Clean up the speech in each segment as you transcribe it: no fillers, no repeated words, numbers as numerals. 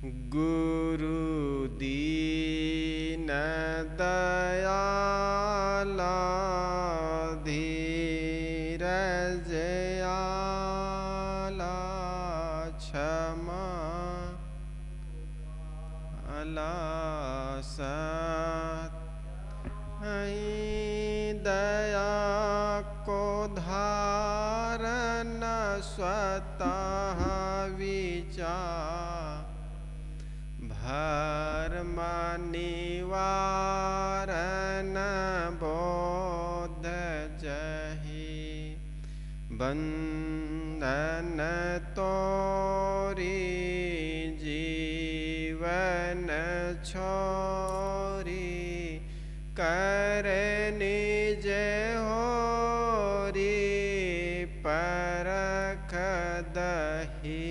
गुरु दीन दयाला धीरज आला क्षमा अला सत दया को धारण स्वतः विचार भर्म निवारण बोध जहि बंधन तोरी जीवन छोरी कर निज होरी परख दहि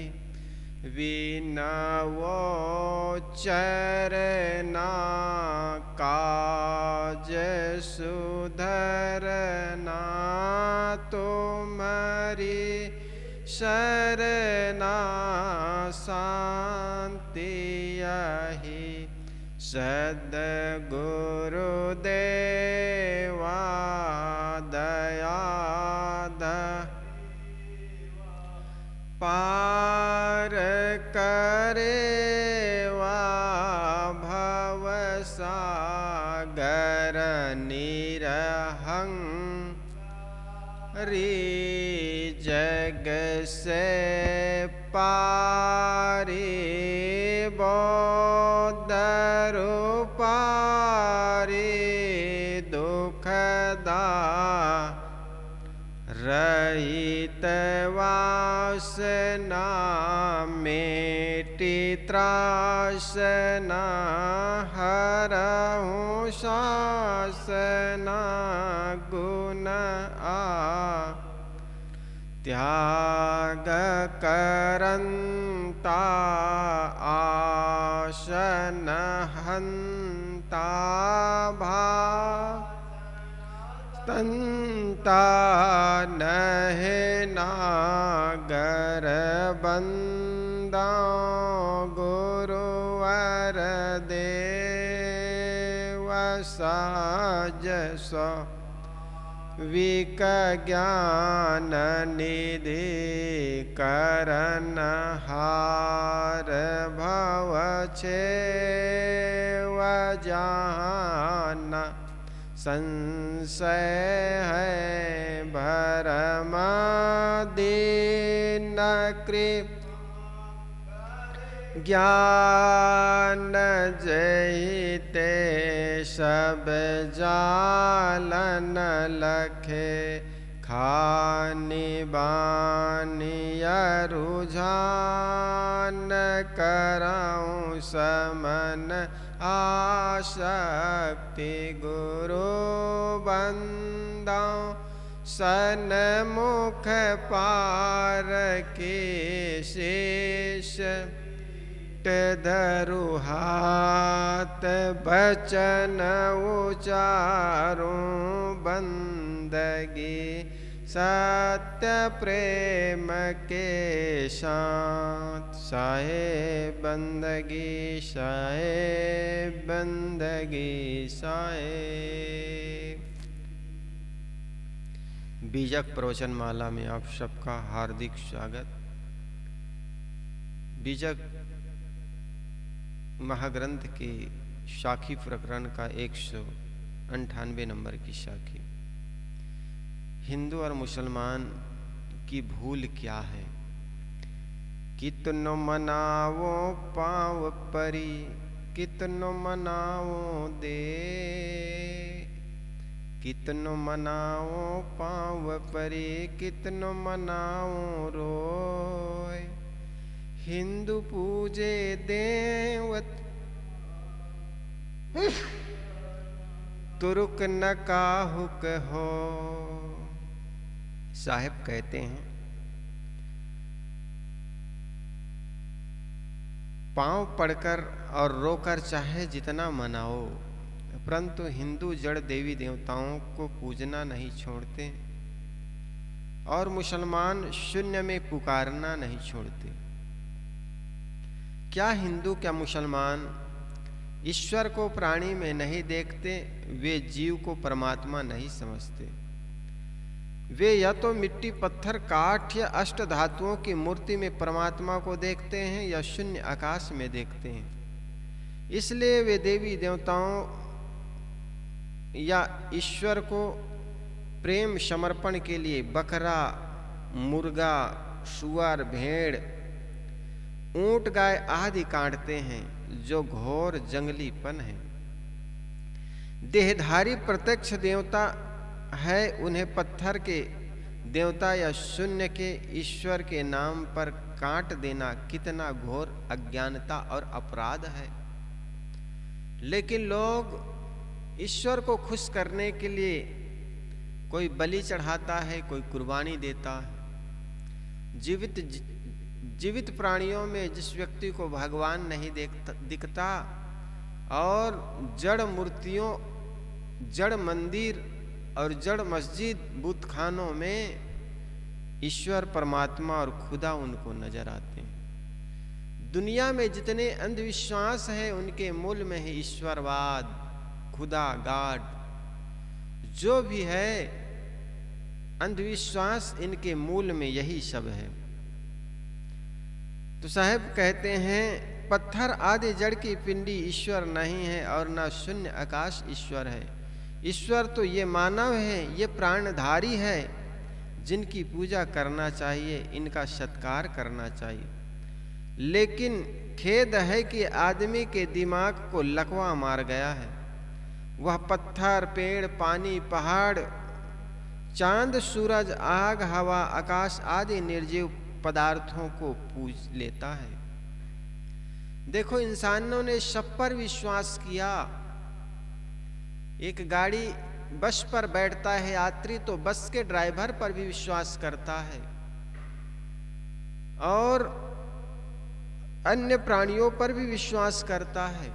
बिना वो चरना काज सुधरना तुम्हारी शरणा शांति यही सद्गुरुदेवा दयाद पार करेवा भव सागर निरहं री जग से पारी बोध रूपारी दुखदा रहित वासना मेटी त्रासना हरहु शासना गुण त्याग करंता आसन हंता तंता नहे नागर बंदा गुरुवर देव साज सो विक ज्ञान निधि करन हार भव छेव जान संशय है भरम दीन कृप ज्ञान जहिते सब जालन लखे खानी बानी रुझान कराऊं समन आशक्ति गुरु बंदा सन्मुख पार के शेष धरु हाथ बचन उचारूं बंदगी सत्य प्रेम के साथ साहेब बंदगी साहेब बंदगी साहेब। बीजक प्रवचन माला में आप सबका हार्दिक स्वागत। बीजक महाग्रंथ के शाखी प्रकरण का 198 नंबर की शाखी। हिंदू और मुसलमान की भूल क्या है? कितनो मनावो पाँव परी कितनो मनावो दे, कितनो मनावो पाँव परी कितनो मनावो रोय। हिंदू पूजे देवत तुरुक न काहुक हो। साहिब कहते हैं पांव पड़कर और रोकर चाहे जितना मनाओ, परंतु हिंदू जड़ देवी देवताओं को पूजना नहीं छोड़ते और मुसलमान शून्य में पुकारना नहीं छोड़ते। क्या हिंदू क्या मुसलमान ईश्वर को प्राणी में नहीं देखते, वे जीव को परमात्मा नहीं समझते। वे या तो मिट्टी पत्थर काठ या अष्ट धातुओं की मूर्ति में परमात्मा को देखते हैं या शून्य आकाश में देखते हैं। इसलिए वे देवी देवताओं या ईश्वर को प्रेम समर्पण के लिए बकरा, मुर्गा, सुअर, भेड़, ऊंट, गाय आदि काटते हैं, जो घोर जंगलीपन है। देहधारी प्रत्यक्ष देवता है, उन्हें पत्थर के देवता या शून्य के ईश्वर के नाम पर काट देना कितना घोर अज्ञानता और अपराध है। लेकिन लोग ईश्वर को खुश करने के लिए कोई बलि चढ़ाता है, कोई कुर्बानी देता है। जीवित प्राणियों में जिस व्यक्ति को भगवान नहीं दिखता और जड़ मूर्तियों, जड़ मंदिर और जड़ मस्जिद, बुतखानों में ईश्वर, परमात्मा और खुदा उनको नजर आते हैं। दुनिया में जितने अंधविश्वास हैं उनके मूल में है ईश्वरवाद, खुदा, गॉड, जो भी है अंधविश्वास, इनके मूल में यही सब है। तो साहब कहते हैं पत्थर आदि जड़ की पिंडी ईश्वर नहीं है और न शून्य आकाश ईश्वर है। ईश्वर तो ये मानव है, ये प्राणधारी है, जिनकी पूजा करना चाहिए, इनका सत्कार करना चाहिए। लेकिन खेद है कि आदमी के दिमाग को लकवा मार गया है। वह पत्थर, पेड़, पानी, पहाड़, चांद, सूरज, आग, हवा, आकाश आदि निर्जीव पदार्थों को पूज लेता है। देखो, इंसानों ने सब पर विश्वास किया। एक गाड़ी बस पर बैठता है यात्री तो बस के ड्राइवर पर भी विश्वास करता है और अन्य प्राणियों पर भी विश्वास करता है।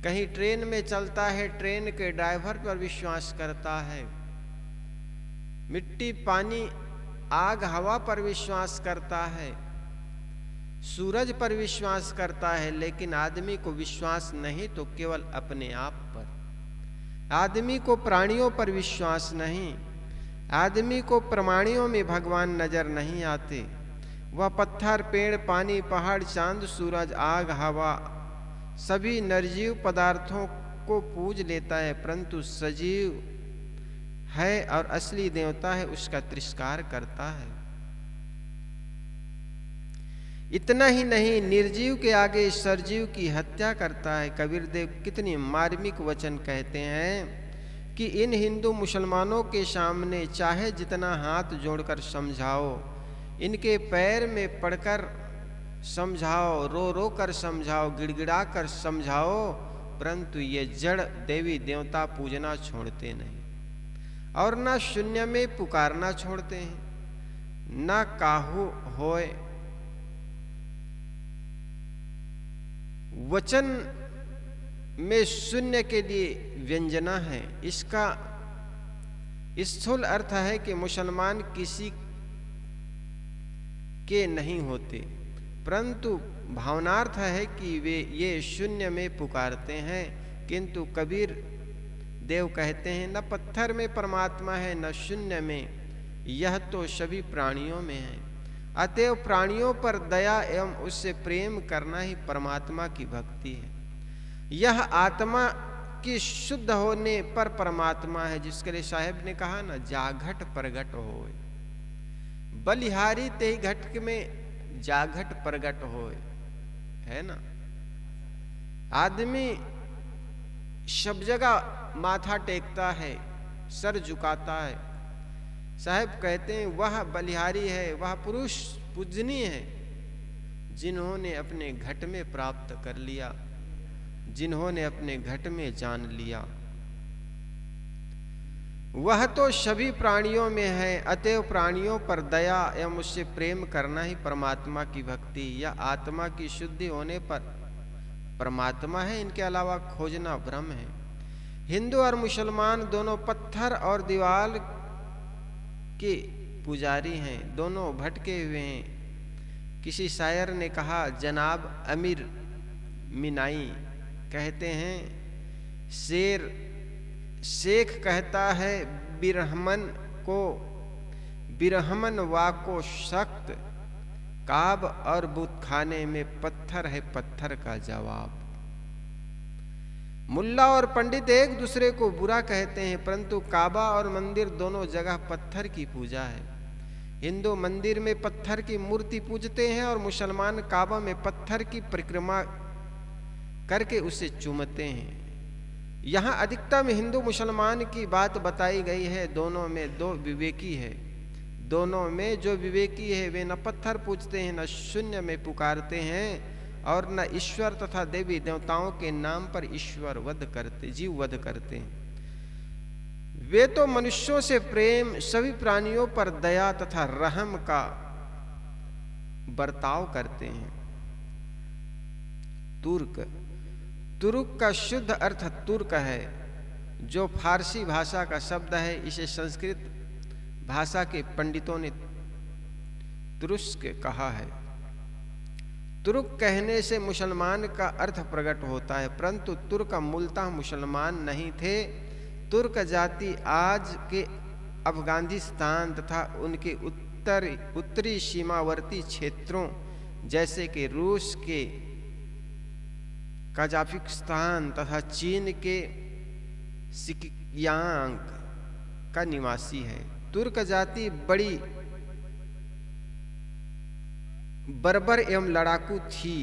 कहीं ट्रेन में चलता है, ट्रेन के ड्राइवर पर विश्वास करता है। मिट्टी, पानी, आग, हवा पर विश्वास करता है, सूरज पर विश्वास करता है। लेकिन आदमी को विश्वास नहीं तो केवल अपने आप पर। आदमी को प्राणियों पर विश्वास नहीं। आदमी को प्राणियों में भगवान नजर नहीं आते। वह पत्थर, पेड़, पानी, पहाड़, चांद, सूरज, आग, हवा सभी निर्जीव पदार्थों को पूज लेता है, परंतु सजीव है और असली देवता है उसका तिरस्कार करता है। इतना ही नहीं, निर्जीव के आगे सरजीव की हत्या करता है। कबीर देव कितनी मार्मिक वचन कहते हैं कि इन हिंदू मुसलमानों के सामने चाहे जितना हाथ जोड़कर समझाओ, इनके पैर में पड़कर समझाओ, रो रो कर समझाओ, गिड़गिड़ा कर समझाओ, परंतु ये जड़ देवी देवता पूजना छोड़ते नहीं और ना शून्य में पुकारना छोड़ते हैं, ना काहू होए। वचन में शून्य के लिए व्यंजना है। इसका स्थूल अर्थ है कि मुसलमान किसी के नहीं होते, परंतु भावनार्थ है कि वे ये शून्य में पुकारते हैं। किंतु कबीर देव कहते हैं न पत्थर में परमात्मा है न शून्य में, यह तो सभी प्राणियों में है। अतएव प्राणियों पर दया एवं उससे प्रेम करना ही परमात्मा की भक्ति है। यह आत्मा की शुद्ध होने पर परमात्मा है, जिसके लिए साहेब ने कहा ना, जाघट प्रगट होए, बलिहारी ते घट में जाघट प्रगट होए, है ना। आदमी सब जगह माथा टेकता है, सर झुकाता है। साहब कहते हैं वह बलिहारी है, वह पुरुष पूजनीय है जिन्होंने अपने घट में प्राप्त कर लिया, जिन्होंने अपने घट में जान लिया। वह तो सभी प्राणियों में है। अतएव प्राणियों पर दया एवं उससे प्रेम करना ही परमात्मा की भक्ति या आत्मा की शुद्धि होने पर परमात्मा है। इनके अलावा खोजना भ्रम है। हिंदू और मुसलमान दोनों पत्थर और दीवार के पुजारी हैं, दोनों भटके हुए हैं। किसी शायर ने कहा, जनाब अमीर मिनाई कहते हैं, शेख कहता है बिरहमन को, बिरहमन वाको सख्त, काब और बुतखाने में पत्थर है पत्थर का जवाब। मुल्ला और पंडित एक दूसरे को बुरा कहते हैं, परंतु काबा और मंदिर दोनों जगह पत्थर की पूजा है। हिंदू मंदिर में पत्थर की मूर्ति पूजते हैं और मुसलमान काबा में पत्थर की परिक्रमा करके उसे चूमते हैं। यहाँ अधिकतम हिंदू मुसलमान की बात बताई गई है। दोनों में दो विवेकी है, दोनों में जो विवेकी है वे न पत्थर पूजते हैं, न शून्य में पुकारते हैं, और न ईश्वर तथा देवी देवताओं के नाम पर ईश्वर वध करते, जीव वध करते हैं। वे तो मनुष्यों से प्रेम, सभी प्राणियों पर दया तथा रहम का बर्ताव करते हैं। तुर्क का शुद्ध अर्थ तुर्क है, जो फारसी भाषा का शब्द है। इसे संस्कृत भाषा के पंडितों ने तुरुस्क कहा है। तुर्क कहने से मुसलमान का अर्थ प्रकट होता है, परंतु तुर्क मूलतः मुसलमान नहीं थे। तुर्क जाति आज के अफगानिस्तान तथा उनके उत्तरी सीमावर्ती क्षेत्रों जैसे कि रूस के कजाकिस्तान तथा चीन के सिकियांग का निवासी है। तुर्क जाति बड़ी बर्बर एवं लड़ाकू थी।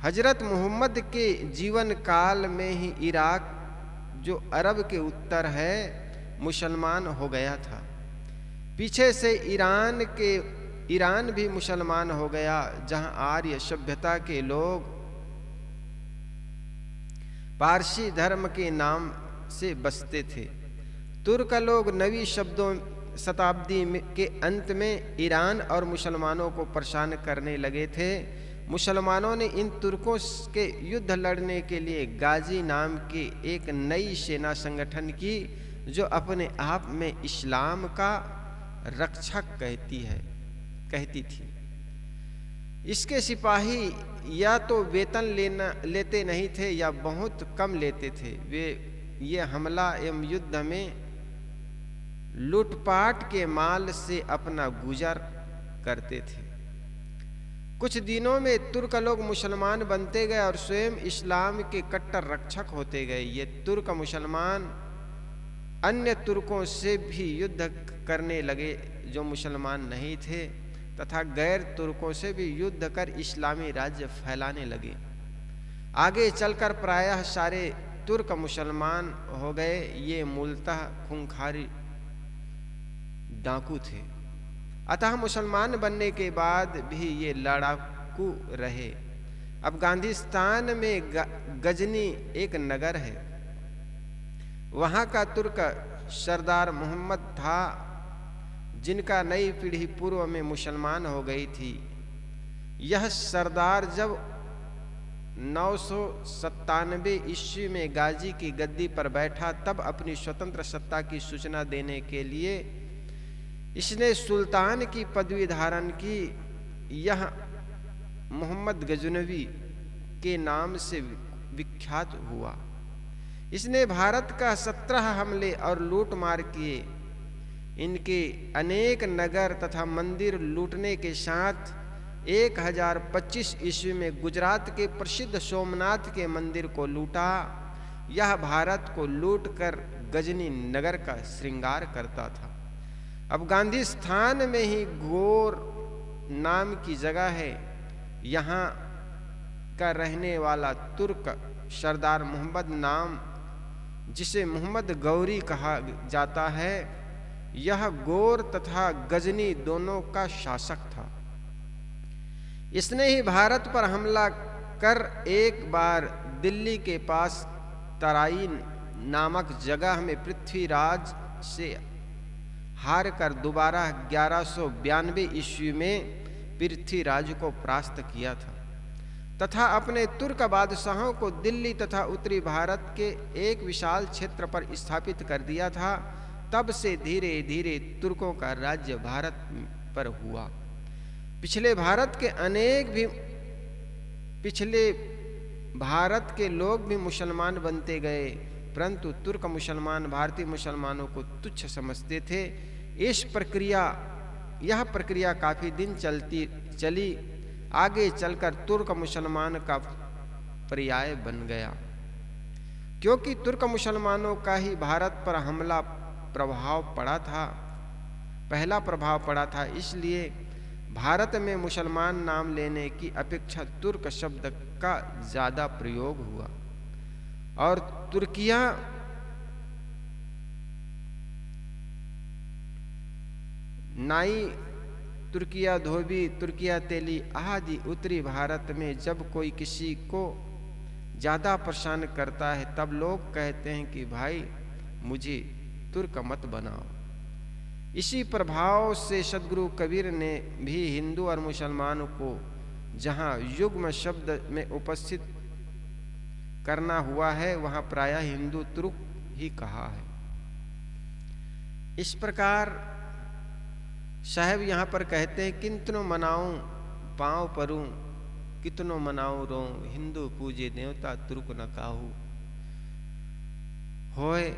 हजरत मोहम्मद के जीवन काल में ही इराक, जो अरब के उत्तर है, मुसलमान हो गया था। पीछे से ईरान भी मुसलमान हो गया, जहां आर्य सभ्यता के लोग पारसी धर्म के नाम से बसते थे। तुर्क लोग 9वीं शताब्दी के अंत में ईरान और मुसलमानों को परेशान करने लगे थे। मुसलमानों ने इन तुर्कों के युद्ध लड़ने के लिए गाजी नाम की एक नई सेना संगठन की, जो अपने आप में इस्लाम का रक्षक कहती थी। इसके सिपाही या तो वेतन लेते नहीं थे या बहुत कम लेते थे। ये हमला एवं युद्ध में लूटपाट के माल से अपना गुजर करते थे। कुछ दिनों में तुर्क लोग मुसलमान बनते गए और स्वयं इस्लाम के कट्टर रक्षक होते गए। ये तुर्क मुसलमान अन्य तुर्कों से भी युद्ध करने लगे जो मुसलमान नहीं थे, तथा गैर तुर्कों से भी युद्ध कर इस्लामी राज्य फैलाने लगे। आगे चलकर प्रायः सारे तुर्क मुसलमान हो गए। ये मूलतः खूंखारी डाकू थे, अतः मुसलमान बनने के बाद भी ये लड़ाकू रहे। अफगानिस्तान में गजनी एक नगर है। वहाँ का तुर्क सरदार मोहम्मद था, जिनका नई पीढ़ी पूर्व में मुसलमान हो गई थी। यह सरदार जब 997 ईस्वी में गाजी की गद्दी पर बैठा, तब अपनी स्वतंत्र सत्ता की सूचना देने के लिए इसने सुल्तान की पदवी धारण की। यह मोहम्मद गजनवी के नाम से विख्यात हुआ। इसने भारत का 17 हमले और लूट मार किए। इनके अनेक नगर तथा मंदिर लूटने के साथ 1025 ईस्वी में गुजरात के प्रसिद्ध सोमनाथ के मंदिर को लूटा। यह भारत को लूटकर गजनी नगर का श्रृंगार करता था। अफगानिस्तान में ही गोर नाम की जगह है। यहाँ का रहने वाला तुर्क सरदार मोहम्मद नाम, जिसे मोहम्मद गौरी कहा जाता है, यह गोर तथा गजनी दोनों का शासक था। इसने ही भारत पर हमला कर एक बार दिल्ली के पास तराइन नामक जगह में पृथ्वीराज से हार कर दोबारा 1192 ईस्वी में पृथ्वीराज को परास्त किया था, तथा अपने तुर्क बादशाहों को दिल्ली तथा उत्तरी भारत के एक विशाल क्षेत्र पर स्थापित कर दिया था। तब से धीरे धीरे तुर्कों का राज्य भारत पर हुआ। पिछले भारत के लोग भी मुसलमान बनते गए, परंतु तुर्क मुसलमान भारतीय मुसलमानों को तुच्छ समझते थे। यह प्रक्रिया काफी दिन चली, आगे चलकर तुर्क मुसलमान का पर्याय बन गया। क्योंकि तुर्क मुसलमानों का ही भारत पर पहला प्रभाव पड़ा था, इसलिए भारत में मुसलमान नाम लेने की अपेक्षा तुर्क शब्द का ज्यादा प्रयोग हुआ। और तुर्किया नाई, तुर्किया धोबी, तुर्किया तेली आदि उत्तरी भारत में जब कोई किसी को ज्यादा परेशान करता है, तब लोग कहते हैं कि भाई मुझे तुर्क मत बनाओ। इसी प्रभाव से सद्गुरु कबीर ने भी हिंदू और मुसलमानों को जहाँ युग्म शब्द में उपस्थित करना हुआ है, वहाँ प्रायः हिंदू तुर्क ही कहा है। इस प्रकार साहब यहाँ पर कहते हैं, कितनो मनाऊं पाँव परूं, कितनो मनाऊं रो, हिंदू पूजे देवता तुर्क न काहू होए।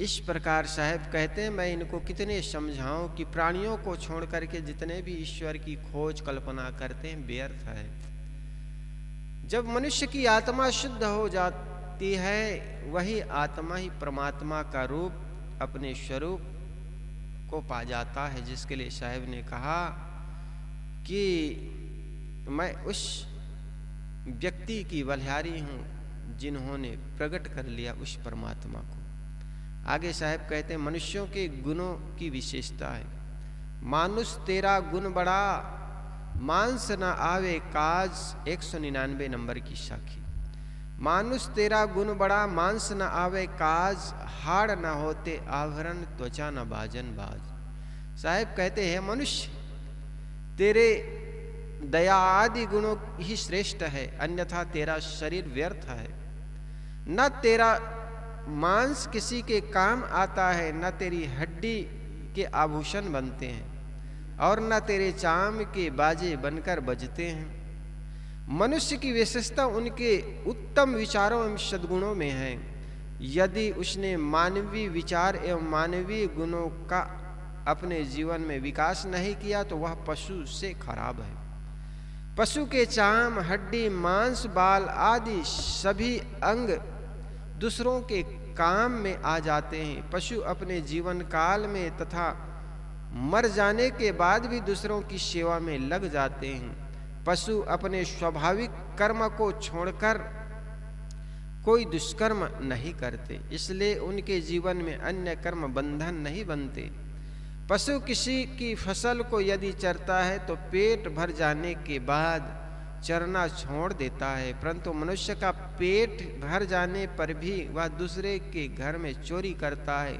इस प्रकार साहब कहते हैं, मैं इनको कितने समझाऊं कि प्राणियों को छोड़ करके जितने भी ईश्वर की खोज कल्पना करते हैं व्यर्थ है। जब मनुष्य की आत्मा शुद्ध हो जाती है, वही आत्मा ही परमात्मा का रूप अपने स्वरूप को पा जाता है, जिसके लिए साहब ने कहा कि मैं उस व्यक्ति की बलिहारी हूं जिन्होंने प्रकट कर लिया उस परमात्मा को। आगे साहब कहते हैं, मनुष्यों के गुणों की विशेषता है, मानुष तेरा गुण बड़ा, मांस न आवे काज, 199 नंबर की साखी। मानुष तेरा गुण बड़ा, मांस न आवे काज, हाड़ न होते आभरण, त्वचा न बाजन बाज। साहब कहते हैं, मनुष्य तेरे दया आदि गुणों ही श्रेष्ठ है, अन्यथा तेरा शरीर व्यर्थ है। न तेरा मांस किसी के काम आता है, न तेरी हड्डी के आभूषण बनते हैं, और न तेरे चाम के बाजे बनकर बजते हैं। मनुष्य की विशेषता उनके उत्तम विचारों एवं सद्गुणों में है। यदि उसने मानवीय विचार एवं मानवीय गुणों का अपने जीवन में विकास नहीं किया तो वह पशु से खराब है। पशु के चाम, हड्डी, मांस, बाल आदि सभी अंग दूसरों के काम में आ जाते हैं। पशु अपने जीवन काल में तथा मर जाने के बाद भी दूसरों की सेवा में लग जाते हैं। पशु अपने स्वाभाविक कर्म को छोड़कर कोई दुष्कर्म नहीं करते, इसलिए उनके जीवन में अन्य कर्म बंधन नहीं बनते। पशु किसी की फसल को यदि चरता है तो पेट भर जाने के बाद चरना छोड़ देता है, परंतु मनुष्य का पेट भर जाने पर भी वह दूसरे के घर में चोरी करता है,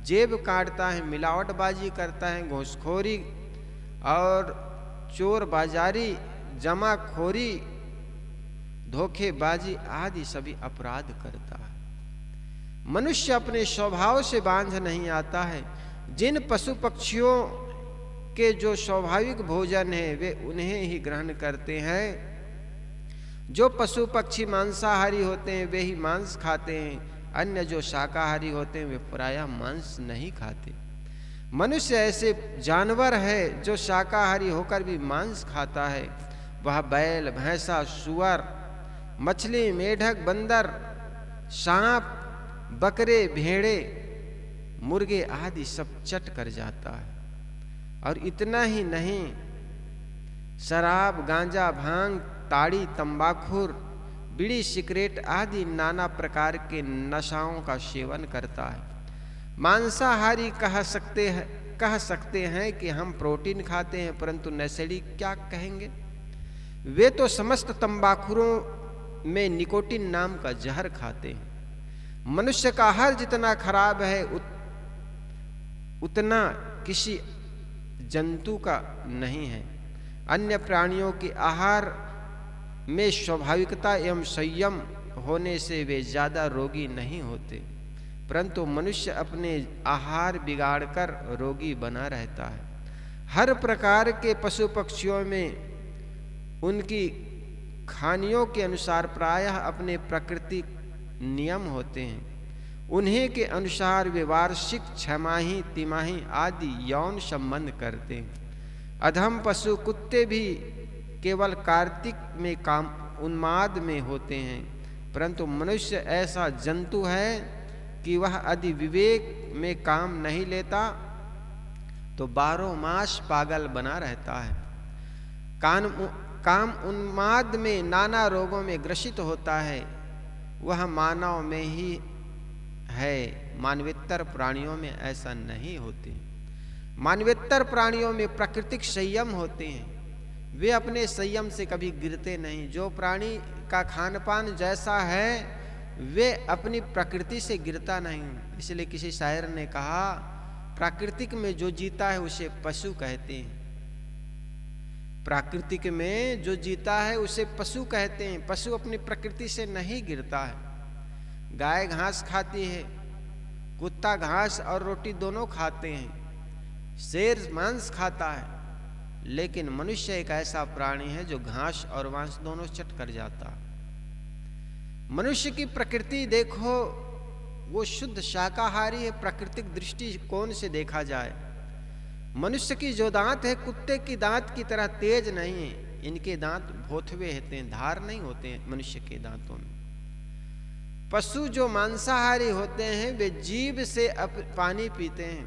जेब काटता है, मिलावटबाजी करता है, घूसखोरी और चोर बाजारी, जमाखोरी, धोखेबाजी आदि सभी अपराध करता है। मनुष्य अपने स्वभाव से बांध नहीं आता है। जिन पशु पक्षियों के जो स्वाभाविक भोजन है वे उन्हें ही ग्रहण करते हैं। जो पशु पक्षी मांसाहारी होते हैं वे ही मांस खाते हैं, अन्य जो शाकाहारी होते हैं वे प्रायः मांस नहीं खाते। मनुष्य ऐसे जानवर है जो शाकाहारी होकर भी मांस खाता है। वह बैल, भैंसा, सुअर, मछली, मेढक, बंदर, सांप, बकरे, भेड़े, मुर्गे आदि सब चट कर जाता है। और इतना ही नहीं, शराब, गांजा, भांग, ताड़ी, तंबाकू, बीड़ी, सिगरेट आदि नाना प्रकार के नशाओं का सेवन करता है। मांसाहारी कह सकते हैं कि हम प्रोटीन खाते हैं, परंतु नशेड़ी क्या कहेंगे? वे तो समस्त तंबाकूरों में निकोटीन नाम का जहर खाते हैं। मनुष्य का आहार जितना खराब है उतना किसी जंतु का नहीं है। अन्य प्राणियों के आहार में स्वाभाविकता एवं संयम होने से वे ज्यादा रोगी नहीं होते, परंतु मनुष्य अपने आहार बिगाड़कर रोगी बना रहता है। हर प्रकार के पशु पक्षियों में उनकी खानियों के अनुसार प्रायः अपने प्राकृतिक नियम होते हैं। उन्हीं के अनुसार वे वार्षिक, छमाही, तिमाही आदि यौन संबंध करते हैं। अधम पशु कुत्ते भी केवल कार्तिक में काम उन्माद में होते हैं, परंतु मनुष्य ऐसा जंतु है कि वह यदि विवेक में काम नहीं लेता तो 12 मास पागल बना रहता है। काम उन्माद में नाना रोगों में ग्रसित होता है। वह मानव में ही है, मानवेतर प्राणियों में ऐसा नहीं होते। मानवेतर प्राणियों में प्राकृतिक संयम होते हैं, वे अपने संयम से कभी गिरते नहीं। जो प्राणी का खान पान जैसा है वे अपनी प्रकृति से गिरता नहीं। इसलिए किसी शायर ने कहा, प्राकृतिक में जो जीता है उसे पशु कहते हैं। प्राकृतिक में जो जीता है उसे पशु कहते हैं। पशु अपनी प्रकृति से नहीं गिरता है। गाय घास खाती है, कुत्ता घास और रोटी दोनों खाते हैं, शेर मांस खाता है, लेकिन मनुष्य एक ऐसा प्राणी है जो घास और मांस दोनों चट कर जाता है। मनुष्य की प्रकृति देखो, वो शुद्ध शाकाहारी है। प्राकृतिक दृष्टिकोण से देखा जाए, मनुष्य की जो दांत है कुत्ते की दांत की तरह तेज नहीं है। इनके दांत भोथवे होते हैं, धार नहीं होते हैं मनुष्य के दांतों में। पशु जो मांसाहारी होते हैं वे जीभ से पानी पीते हैं,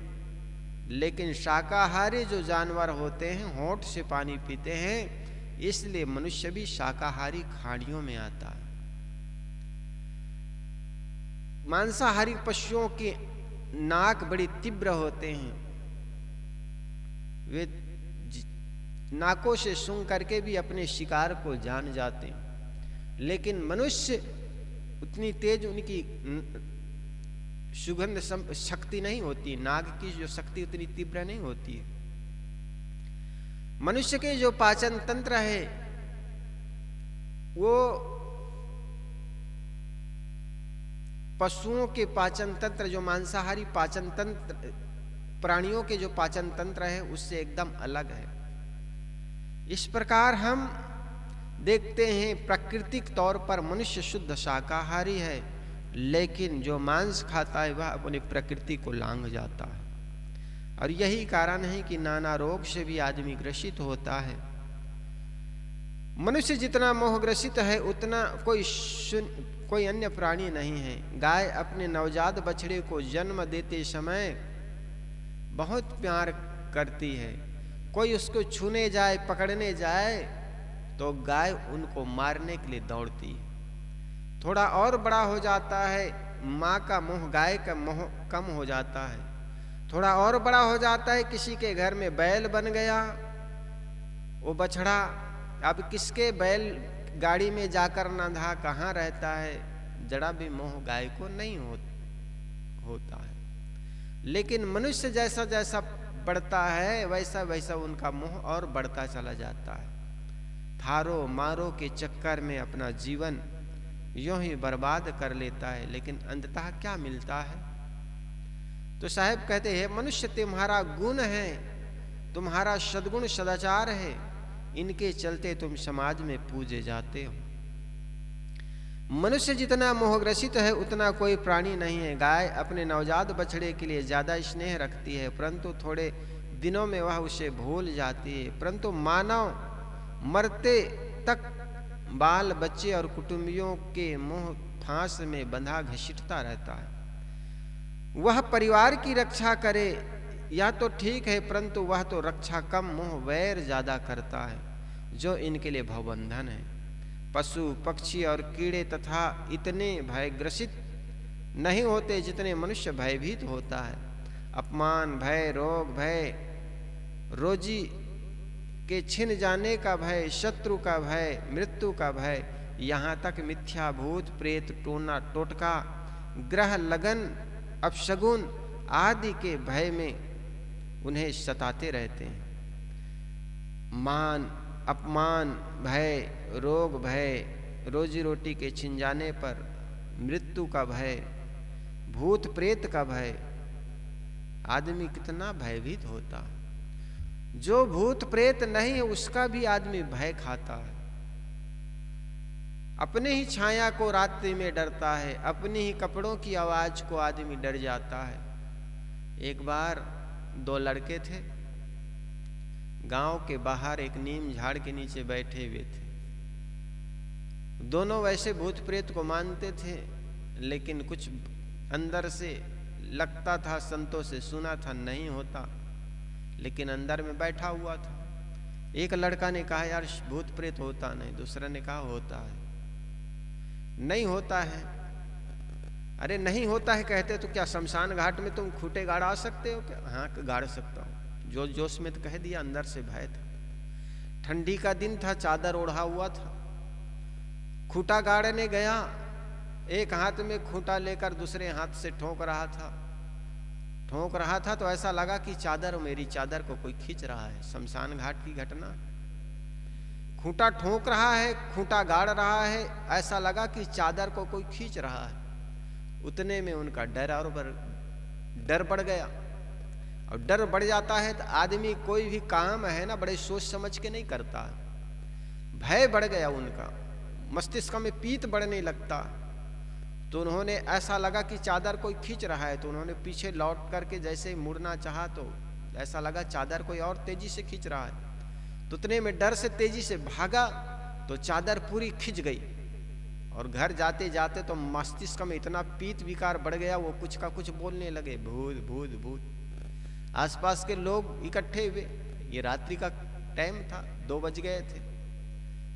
लेकिन शाकाहारी जो जानवर होते हैं होंठ से पानी पीते हैं। इसलिए मनुष्य भी शाकाहारी खाड़ियों में आता है। मांसाहारी पशुओं के नाक बड़ी तीव्र होते हैं, वे नाकों से सूंघ करके भी अपने शिकार को जान जाते हैं। लेकिन मनुष्य उतनी तेज उनकी सुगंध शक्ति नहीं होती, नाक की जो शक्ति उतनी तीव्र नहीं होती है। मनुष्य के जो पाचन तंत्र है वो पशुओं के पाचन तंत्र, जो मांसाहारी पाचन तंत्र, प्राणियों के जो पाचन तंत्र है उससे एकदम अलग है। इस प्रकार हम देखते हैं प्राकृतिक तौर पर मनुष्य शुद्ध शाकाहारी है, लेकिन जो मांस खाता है वह अपनी प्रकृति को लांघ जाता है। और यही कारण है कि नाना रोग से भी आदमी ग्रसित होता है। मनुष्य जितना मोहग्रसित है उतना कोई अन्य प्राणी नहीं है। गाय अपने नवजात बछड़े को जन्म देते समय बहुत प्यार करती है। कोई उसको छूने जाए, पकड़ने जाए तो गाय उनको मारने के लिए दौड़ती है। थोड़ा और बड़ा हो जाता है, माँ का मोह, गाय का मोह कम हो जाता है। थोड़ा और बड़ा हो जाता है, किसी के घर में बैल बन गया, वो बछड़ा अब किसके बैल गाड़ी में जाकर नंधा कहाँ रहता है, जरा भी मोह गाय को नहीं होता है। लेकिन मनुष्य जैसा जैसा बढ़ता है वैसा वैसा उनका मोह और बढ़ता चला जाता है। थारो मारो के चक्कर में अपना जीवन यूं ही बर्बाद कर लेता है, लेकिन अंततः क्या मिलता है? तो साहब कहते हैं, मनुष्य तुम्हारा गुण है, तुम्हारा सद्गुण सदाचार है, इनके चलते तुम समाज में पूजे जाते हो। मनुष्य जितना मोहग्रसित है उतना कोई प्राणी नहीं है। गाय अपने नवजात बछड़े के लिए ज्यादा स्नेह रखती है, परंतु थोड़े दिनों में वह उसे भूल जाती है। परंतु मानव मरते तक बाल बच्चे और कुटुंबियों के मुंह फांस में बंधा घसीटता रहता है। वह परिवार की रक्षा करे या तो ठीक है, परंतु वह तो रक्षा कम मोह वैर ज्यादा करता है, जो इनके लिए भवबंधन है। पशु पक्षी और कीड़े तथा इतने भयग्रसित नहीं होते जितने मनुष्य भयभीत होता है। अपमान भय, रोग भय, रोजी के छिन जाने का भय, शत्रु का भय, मृत्यु का भय, यहाँ तक मिथ्या भूत प्रेत टोना टोटका ग्रह लगन अपशगुन आदि के भय में उन्हें सताते रहते हैं। मान अपमान भय, रोग भय, रोजी रोटी के छिन जाने पर, मृत्यु का भय, भूत प्रेत का भय, आदमी कितना भयभीत होता। जो भूत प्रेत नहीं है उसका भी आदमी भय खाता है। अपने ही छाया को रात्रि में डरता है, अपनी ही कपड़ों की आवाज को आदमी डर जाता है। एक बार दो लड़के थे, गांव के बाहर एक नीम झाड़ के नीचे बैठे हुए थे। दोनों वैसे भूत प्रेत को मानते थे, लेकिन कुछ अंदर से लगता था, संतों से सुना था नहीं होता, लेकिन अंदर में बैठा हुआ था। एक लड़का ने कहा यार भूत प्रेत होता नहीं, दूसरा ने कहा होता है। नहीं होता है। अरे नहीं होता है कहते तो क्या शमशान घाट में तुम खूंटे गाड़ सकते हो क्या? हाँ गाड़ सकता हूँ। जो जोश में तो कह दिया, अंदर से भय था। ठंडी का दिन था, चादर ओढ़ा हुआ था। खूंटा गाड़ने गया, एक हाथ में खूंटा लेकर दूसरे हाथ से ठोक रहा था तो ऐसा लगा कि मेरी चादर को कोई खींच रहा है। शमशान घाट की घटना। खूंटा ठोक रहा है, खूंटा गाड़ रहा है, ऐसा लगा कि चादर को कोई खींच रहा है। उतने में उनका डर बढ़ गया। और डर बढ़ जाता है तो आदमी कोई भी काम है ना बड़े सोच समझ के नहीं करता। भय बढ़ गया उनका, मस्तिष्क में पीत बढ़ने लगता। तो उन्होंने ऐसा लगा कि चादर कोई खींच रहा है, तो उन्होंने पीछे लौट करके जैसे मुड़ना चाहा तो ऐसा लगा चादर कोई और तेजी से खींच रहा है। तो उतने में डर से तेजी से भागा तो चादर पूरी खिंच गई। और घर जाते जाते तो मस्तिष्क में इतना पीत विकार बढ़ गया, वो कुछ का कुछ बोलने लगे, भूत भूत भूत। आसपास के लोग इकट्ठे हुए। ये रात्रि का टाइम था, 2 बज गए थे।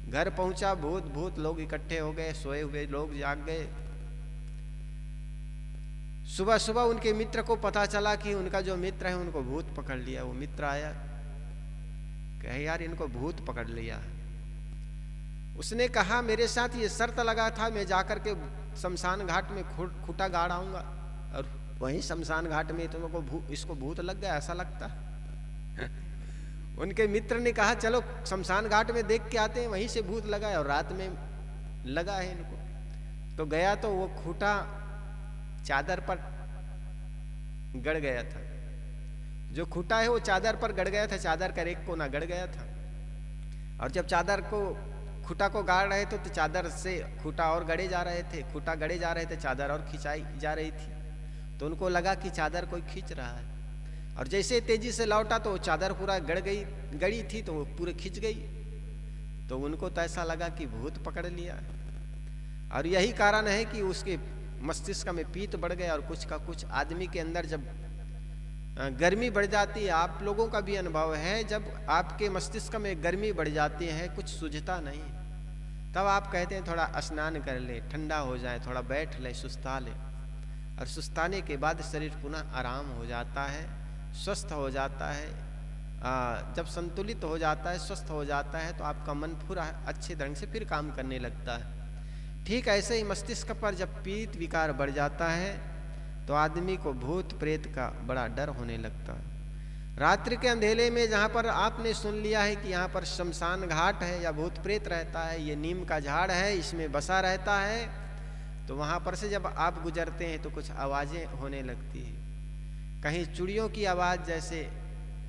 घर पहुंचा, भूत भूत लोग इकट्ठे हो गए, सोए हुए लोग जाग गए। सुबह सुबह उनके मित्र को पता चला कि उनका जो मित्र है उनको भूत पकड़ लिया। वो मित्र आया, कहे यार इनको भूत पकड़ लिया। उसने कहा मेरे साथ ये शर्त लगा था, मैं जाकर के शमशान घाट में खूंटा गाड़ आऊंगा, और वहीं शमशान घाट में तुमको इसको भूत लग गया, ऐसा लगता। उनके मित्र ने कहा चलो शमशान घाट में देख के आते हैं, वहीं से भूत लगा है। और रात में लगा है इनको। तो गया तो वो खूंटा चादर पर गड़ गया था। जो खूंटा है वो चादर पर गड़ गया था, चादर का एक कोना गड़ गया था। और जब चादर को खूंटा को गाड़ रहे थे तो चादर से खूंटा और गड़े जा रहे थे, खूंटा गड़े जा रहे थे, चादर और खिंचाई जा रही थी। तो उनको लगा कि चादर कोई खींच रहा है। और जैसे तेजी से लौटा तो चादर पूरा गड़ी थी, तो वो पूरे खिंच गई। तो उनको तो ऐसा लगा कि भूत पकड़ लिया। और यही कारण है कि उसके मस्तिष्क में पीत बढ़ गया। और कुछ का कुछ आदमी के अंदर जब गर्मी बढ़ जाती है, आप लोगों का भी अनुभव है, जब आपके मस्तिष्क में गर्मी बढ़ जाती है, कुछ सूझता नहीं, तब आप कहते हैं थोड़ा स्नान कर ले, ठंडा हो जाए, थोड़ा बैठ ले, सुस्ता ले। और सुस्ताने के बाद शरीर पुनः आराम हो जाता है, स्वस्थ हो जाता है। जब संतुलित हो जाता है, स्वस्थ हो जाता है, तो आपका मन पूरा अच्छे ढंग से फिर काम करने लगता है। ठीक ऐसे ही मस्तिष्क पर जब पीत विकार बढ़ जाता है तो आदमी को भूत प्रेत का बड़ा डर होने लगता है। रात्रि के अंधेरे में जहाँ पर आपने सुन लिया है कि यहाँ पर शमशान घाट है या भूत प्रेत रहता है, ये नीम का झाड़ है, इसमें बसा रहता है, तो वहाँ पर से जब आप गुजरते हैं तो कुछ आवाज़ें होने लगती है। कहीं चूड़ियों की आवाज़ जैसे,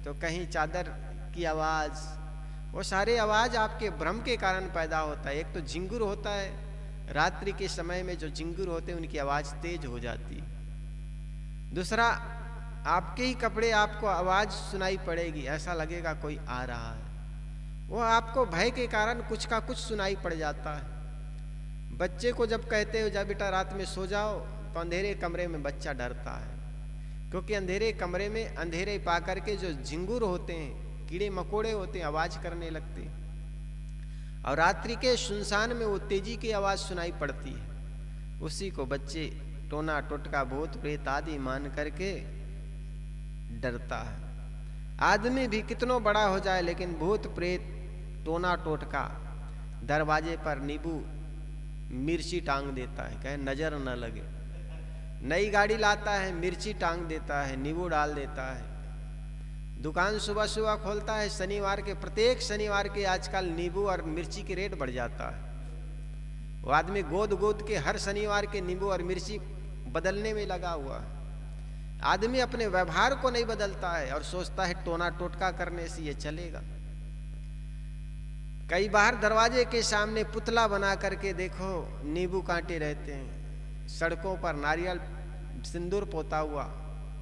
तो कहीं चादर की आवाज़। वो सारे आवाज़ आपके भ्रम के कारण पैदा होता है। एक तो झिंगुर होता है, रात्रि के समय में जो झिंगुर होते हैं उनकी आवाज़ तेज हो जाती है। दूसरा, आपके ही कपड़े आपको आवाज़ सुनाई पड़ेगी, ऐसा लगेगा कोई आ रहा है। वो आपको भय के कारण कुछ का कुछ सुनाई पड़ जाता है। बच्चे को जब कहते हो जा बेटा रात में सो जाओ, तो अंधेरे कमरे में बच्चा डरता है, क्योंकि अंधेरे कमरे में अंधेरे पा करके जो झिंगुर होते हैं, कीड़े मकोड़े होते हैं, आवाज़ करने लगते हैं। और रात्रि के सुनसान में वो तेजी की आवाज़ सुनाई पड़ती है। उसी को बच्चे टोना टोटका भूत प्रेत आदि मान करके डरता है। आदमी भी कितनो बड़ा हो जाए, लेकिन भूत प्रेत टोना टोटका दरवाजे पर नींबू मिर्ची टांग देता है, कहे नजर न लगे। नई गाड़ी लाता है, मिर्ची टांग देता है, नींबू डाल देता है। दुकान सुबह सुबह खोलता है, शनिवार के प्रत्येक शनिवार के आजकल नींबू और मिर्ची के रेट बढ़ जाता है। वो आदमी गोद गोद के हर शनिवार के नींबू और मिर्ची बदलने में लगा हुआ है। आदमी अपने व्यवहार को नहीं बदलता है और सोचता है टोना टोटका करने से ये चलेगा। कई बार दरवाजे के सामने पुतला बना करके देखो नींबू कांटे रहते हैं, सड़कों पर नारियल सिंदूर पोता हुआ,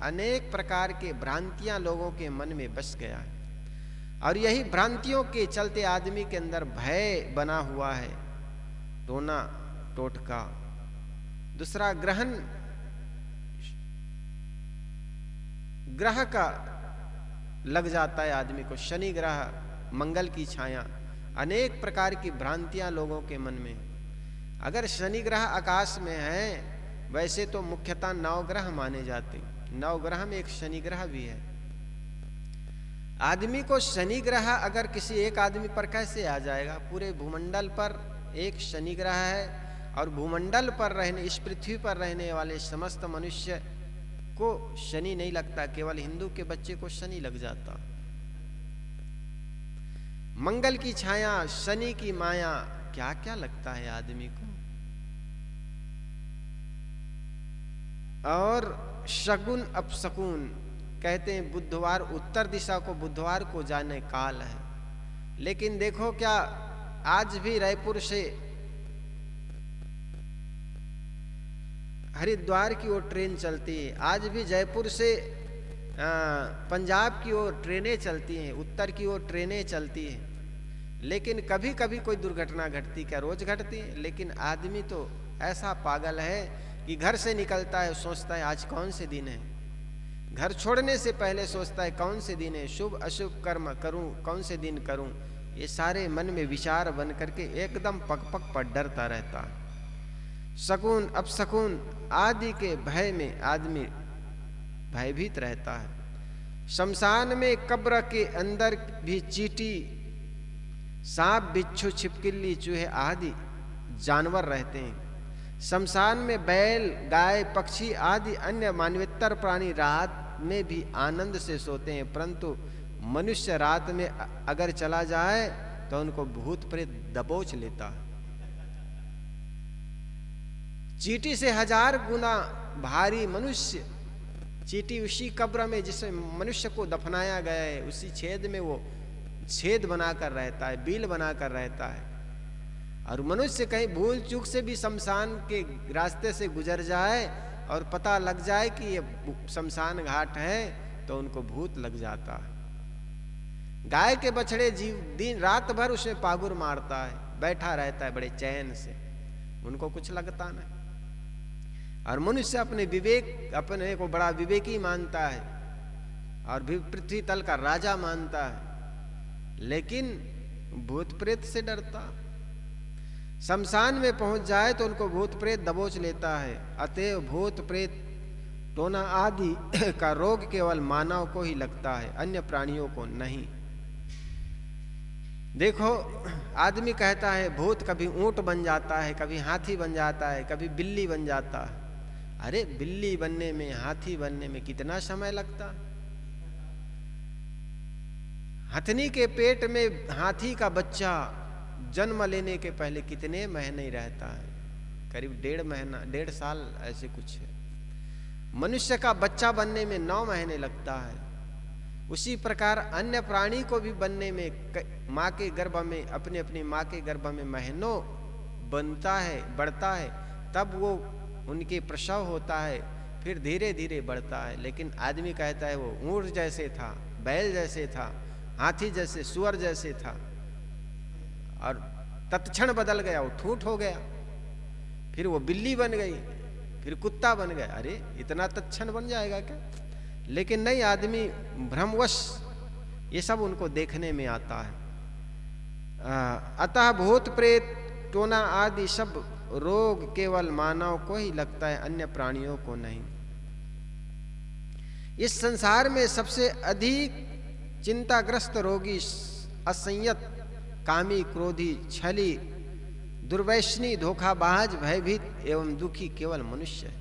अनेक प्रकार के भ्रांतियां लोगों के मन में बस गया है और यही भ्रांतियों के चलते आदमी के अंदर भय बना हुआ है, टोना टोटका। दूसरा ग्रह का लग जाता है आदमी को, शनि ग्रह, मंगल की छाया, अनेक प्रकार की भ्रांतियां लोगों के मन में। अगर शनि ग्रह आकाश में है, वैसे तो मुख्यतः 9 ग्रह माने जाते हैं, 9 ग्रह में एक शनि ग्रह भी है। आदमी को शनि ग्रह अगर किसी एक आदमी पर कैसे आ जाएगा? पूरे भूमंडल पर एक शनि ग्रह है और भूमंडल पर रहने, इस पृथ्वी पर रहने वाले समस्त मनुष्य को शनि नहीं लगता, केवल हिंदू के बच्चे को शनि लग जाता। मंगल की छाया, शनि की माया, क्या क्या लगता है आदमी को। और शगुन अपशकुन कहते हैं, बुधवार, उत्तर दिशा को बुधवार को जाने काल है। लेकिन देखो क्या आज भी रायपुर से हरिद्वार की ओर ट्रेन चलती है, आज भी जयपुर से पंजाब की ओर ट्रेनें चलती हैं, उत्तर की ओर ट्रेनें चलती हैं, लेकिन कभी कभी कोई दुर्घटना घटती, क्या रोज घटती है? लेकिन आदमी तो ऐसा पागल है कि घर से निकलता है, सोचता है आज कौन से दिन है, घर छोड़ने से पहले सोचता है कौन से दिन है, शुभ अशुभ कर्म करूं, कौन से दिन करूं, ये सारे मन में विचार बन करके एकदम पग पग पर डरता रहता है। शकुन अपशकुन आदि के भय में आदमी भयभीत रहता है। शमशान में, कब्र के अंदर भी चींटी, सांप, बिच्छू, छिपकली, चूहे आदि जानवर रहते हैं। शमशान में बैल, गाय, पक्षी आदि अन्य मानवेतर प्राणी रात में भी आनंद से सोते हैं, परंतु मनुष्य रात में अगर चला जाए तो उनको भूत प्रेत दबोच लेता है। चींटी से 1000 गुना भारी मनुष्य, चींटी उसी कब्र में जिसमें मनुष्य को दफनाया गया है, उसी छेद में वो छेद बनाकर रहता है, बिल बनाकर रहता है। और मनुष्य कहीं भूल चूक से भी शमशान के रास्ते से गुजर जाए और पता लग जाए कि ये शमशान घाट है, तो उनको भूत लग जाता है। गाय के बछड़े दिन रात भर उसमें पागुर मारता है, बैठा रहता है बड़े चैन से, उनको कुछ लगता नहीं। और मनुष्य अपने को बड़ा विवेकी मानता है और भी पृथ्वी तल का राजा मानता है, लेकिन भूत प्रेत से डरता। शमशान में पहुंच जाए तो उनको भूत प्रेत दबोच लेता है। अतएव भूत प्रेत, टोना आदि का रोग केवल मानव को ही लगता है, अन्य प्राणियों को नहीं। देखो आदमी कहता है भूत कभी ऊंट बन जाता है, कभी हाथी बन जाता है, कभी बिल्ली बन जाता है। अरे बिल्ली बनने में, हाथी बनने में कितना समय लगता है? हथनी के पेट में हाथी का बच्चा जन्म लेने के पहले कितने महीने रहता है? करीब 1.5 साल ऐसे कुछ है। मनुष्य का बच्चा बनने में 9 महीने लगता है। उसी प्रकार अन्य प्राणी को भी बनने में माँ के गर्भ में, अपनी माँ के गर्भ में महीनों बनता है, बढ़ता है, तब वो उनके प्रसव होता है, फिर धीरे धीरे बढ़ता है। लेकिन आदमी कहता है वो ऊंट जैसे था, बैल जैसे था, हाथी जैसे, सुअर जैसे था, और तत्क्षण बदल गया, वो ठूठ हो गया, फिर वो बिल्ली बन गई, फिर कुत्ता बन गया। अरे इतना तत्क्षण बन जाएगा क्या? लेकिन नहीं, आदमी भ्रमवश ये सब उनको देखने में आता है। अतः भूत प्रेत, टोना आदि सब रोग केवल मानव को ही लगता है, अन्य प्राणियों को नहीं। इस संसार में सबसे अधिक चिंताग्रस्त रोगी असंयत, कामी, क्रोधी, छली, दुर्वैष्णी, धोखाबाज, भयभीत एवं दुखी केवल मनुष्य है।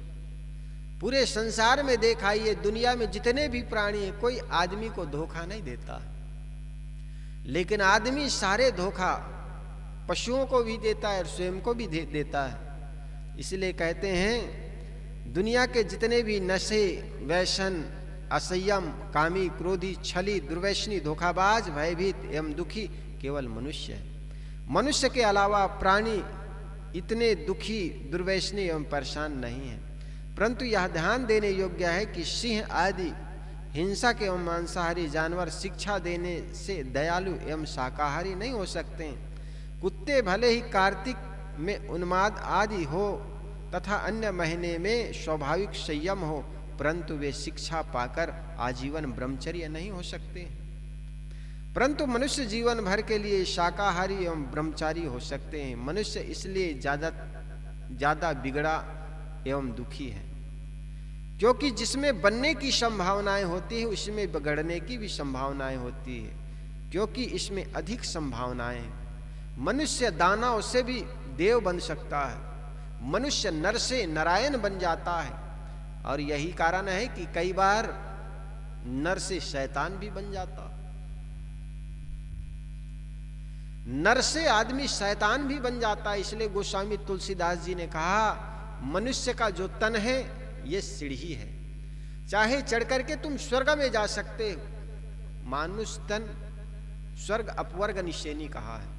पूरे संसार में देखाइए, दुनिया में जितने भी प्राणी हैं, कोई आदमी को धोखा नहीं देता, लेकिन आदमी सारे धोखा पशुओं को भी देता है और स्वयं को भी देता है। इसलिए कहते हैं दुनिया के जितने भी नशे, व्यसन, असंयम, कामी, क्रोधी, छली, दुर्व्यसनी, धोखाबाज, भयभीत एवं दुखी केवल मनुष्य है। मनुष्य के अलावा प्राणी इतने दुखी, दुर्व्यसनी एवं परेशान नहीं है। परंतु यह ध्यान देने योग्य है कि सिंह आदि हिंसक एवं मांसाहारी जानवर शिक्षा देने से दयालु एवं शाकाहारी नहीं हो सकते। कुत्ते भले ही कार्तिक में उन्माद आदि हो तथा अन्य महीने में स्वाभाविक संयम हो, परंतु वे शिक्षा पाकर आजीवन ब्रह्मचर्य नहीं हो सकते। परंतु मनुष्य जीवन भर के लिए शाकाहारी एवं ब्रह्मचारी हो सकते हैं। मनुष्य इसलिए ज्यादा बिगड़ा एवं दुखी है, क्योंकि जिसमें बनने की संभावनाएं होती है उसमें बिगड़ने की भी संभावनाएं होती है, क्योंकि इसमें अधिक संभावनाएं हैं। मनुष्य दानव से भी देव बन सकता है, मनुष्य नर से नारायण बन जाता है, और यही कारण है कि कई बार नर से शैतान भी बन जाता। नर से आदमी शैतान भी बन जाता है। इसलिए गोस्वामी तुलसीदास जी ने कहा, मनुष्य का जो तन है ये सीढ़ी है, चाहे चढ़ करके तुम स्वर्ग में जा सकते हो। मानुष तन स्वर्ग अपवर्ग निश्चयनी कहा है।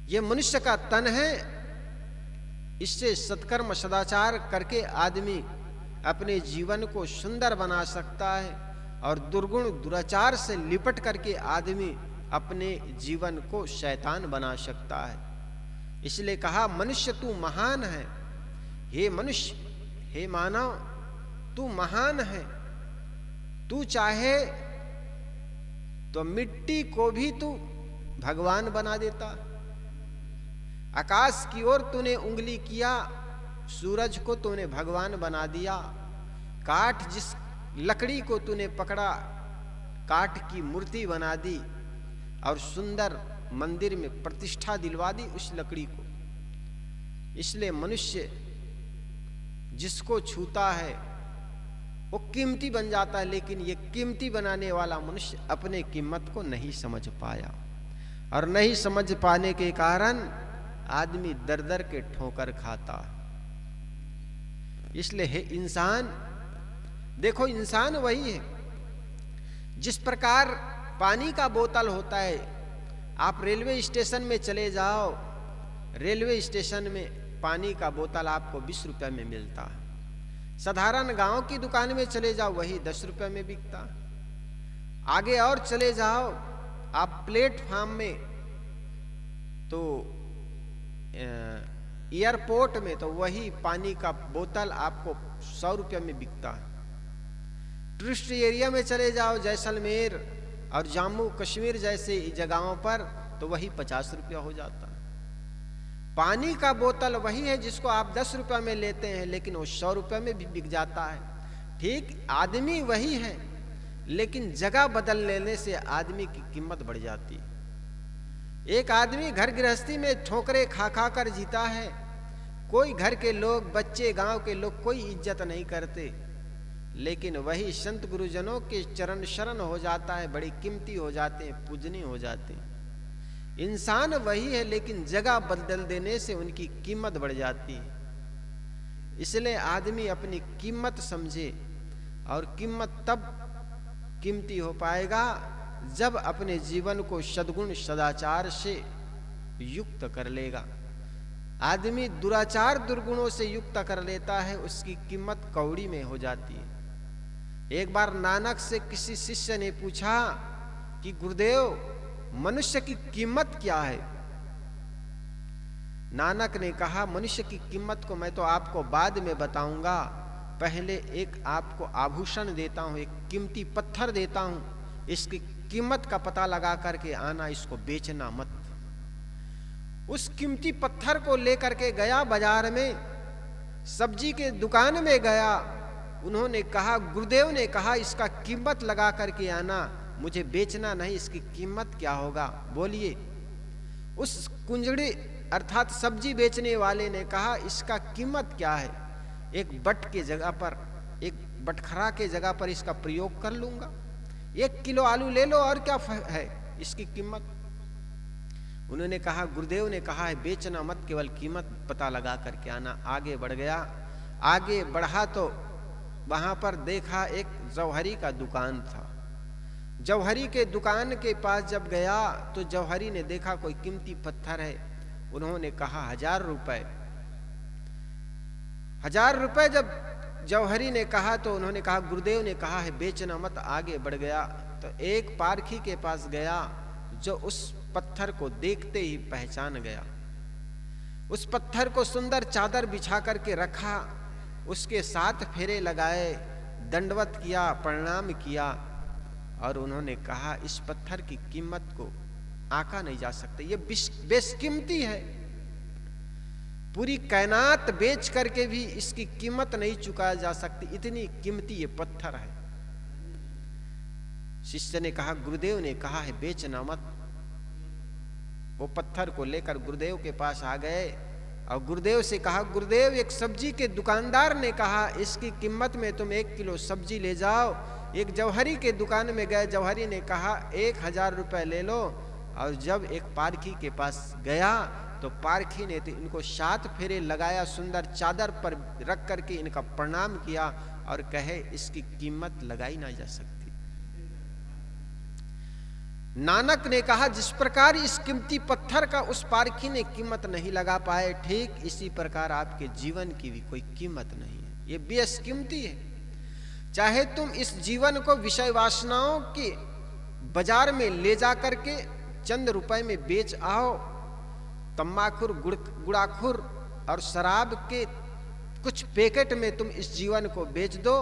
ये मनुष्य का तन है, इससे सत्कर्म सदाचार करके आदमी अपने जीवन को सुंदर बना सकता है, और दुर्गुण दुराचार से लिपट करके आदमी अपने जीवन को शैतान बना सकता है। इसलिए कहा, मनुष्य तू महान है। हे मनुष्य, हे मानव, तू महान है। तू चाहे तो मिट्टी को भी तू भगवान बना देता। आकाश की ओर तूने उंगली किया, सूरज को तूने भगवान बना दिया। काठ, जिस लकड़ी को तूने पकड़ा, काठ की मूर्ति बना दी और सुंदर मंदिर में प्रतिष्ठा दिलवा दी उस लकड़ी को। इसलिए मनुष्य जिसको छूता है वो कीमती बन जाता है, लेकिन ये कीमती बनाने वाला मनुष्य अपने कीमत को नहीं समझ पाया, और नहीं समझ पाने के कारण आदमी दर दर के ठोकर खाता। इसलिए हे इंसान, देखो इंसान वही है। जिस प्रकार पानी का बोतल होता है, आप रेलवे स्टेशन में चले जाओ, रेलवे स्टेशन में पानी का बोतल आपको 20 रुपए में मिलता है। साधारण गांव की दुकान में चले जाओ, वही 10 रुपए में बिकता। आगे और चले जाओ आप प्लेटफार्म में, तो एयरपोर्ट में, तो वही पानी का बोतल आपको 100 रुपए में बिकता है। टूरिस्ट एरिया में चले जाओ, जैसलमेर और जम्मू कश्मीर जैसे जगहों पर, तो वही 50 रुपया हो जाता है। पानी का बोतल वही है जिसको आप 10 रुपये में लेते हैं, लेकिन वो 100 रुपये में भी बिक जाता है। ठीक आदमी वही है, लेकिन जगह बदल लेने से आदमी की कीमत बढ़ जाती है। एक आदमी घर गृहस्थी में ठोकरे खा खा कर जीता है, कोई घर के लोग, बच्चे, गांव के लोग कोई इज्जत नहीं करते, लेकिन वही संत गुरुजनों के चरण शरण हो जाता है, बड़ी कीमती हो जाते हैं, पूजनीय हो जाते हैं। इंसान वही है, लेकिन जगह बदल देने से उनकी कीमत बढ़ जाती है। इसलिए आदमी अपनी कीमत समझे, और कीमत तब कीमती हो पाएगा जब अपने जीवन को सद्गुण सदाचार से युक्त कर लेगा। आदमी दुराचार दुर्गुणों से युक्त कर लेता है, उसकी कीमत कौड़ी में हो जाती है। एक बार नानक से किसी शिष्य ने पूछा कि गुरुदेव, मनुष्य की कीमत क्या है? नानक ने कहा, मनुष्य की कीमत को मैं तो आपको बाद में बताऊंगा, पहले एक आपको आभूषण देता हूं, एक कीमती पत्थर देता हूं, इसकी कीमत का पता लगा करके आना, इसको बेचना मत। उस कीमती पत्थर को लेकर के गया बाजार में, सब्जी के दुकान में गया, उन्होंने कहा, गुरुदेव ने कहा इसका कीमत लगा करके आना, मुझे बेचना नहीं, इसकी कीमत क्या होगा बोलिए। उस कुंजड़ी अर्थात सब्जी बेचने वाले ने कहा, इसका कीमत क्या है? एक बट के जगह पर, एक बटखरा के जगह पर इसका प्रयोग कर लूंगा, 1 किलो आलू ले लो, और क्या है इसकी कीमत? उन्होंने कहा, गुरुदेव ने कहा है बेचना मत, केवल कीमत पता लगा करके आना। आगे बढ़ गया, आगे बढ़ा तो वहां पर देखा एक जौहरी का दुकान था। जौहरी के दुकान के पास जब गया तो जौहरी ने देखा कोई कीमती पत्थर है। उन्होंने कहा 1000 रुपए। 1000 रुपए जब जौहरी ने कहा तो उन्होंने कहा, गुरुदेव ने कहा है बेचना मत। आगे बढ़ गया तो एक पारखी के पास गया जो उस पत्थर को देखते ही पहचान गया। उस पत्थर को सुंदर चादर बिछा करके रखा, उसके 7 फेरे लगाए, दंडवत किया, प्रणाम किया और उन्होंने कहा इस पत्थर की कीमत को आंका नहीं जा सकता, ये बेशकीमती है। पूरी कायनात बेच करके भी इसकी कीमत नहीं चुकाया जा सकती, इतनी कीमती ये पत्थर है। शिष्य ने कहा, गुरुदेव ने कहा है बेचना मत। वो पत्थर को लेकर गुरुदेव के पास आ गए और गुरुदेव से कहा, गुरुदेव एक सब्जी के दुकानदार ने कहा इसकी कीमत में तुम 1 किलो सब्जी ले जाओ। एक जौहरी के दुकान में गए, जौहरी ने कहा 1000 रुपए ले लो। और जब एक पारखी के पास गया तो पारखी ने तो इनको 7 फेरे लगाया, सुंदर चादर पर रख करके इनका प्रणाम किया और कहे इसकी कीमत लगाई ना जा सकती। नानक ने कहा जिस प्रकार इस कीमती पत्थर का उस पारखी ने कीमत नहीं लगा पाए, ठीक इसी प्रकार आपके जीवन की भी कोई कीमत नहीं है, ये बेशकीमती है। चाहे तुम इस जीवन को विषय वासनाओं के बाजार में ले जा करके चंद रुपए में बेच आओ, तम्बाखुर गुड़ाखुर और शराब के कुछ पैकेट में तुम इस जीवन को बेच दो,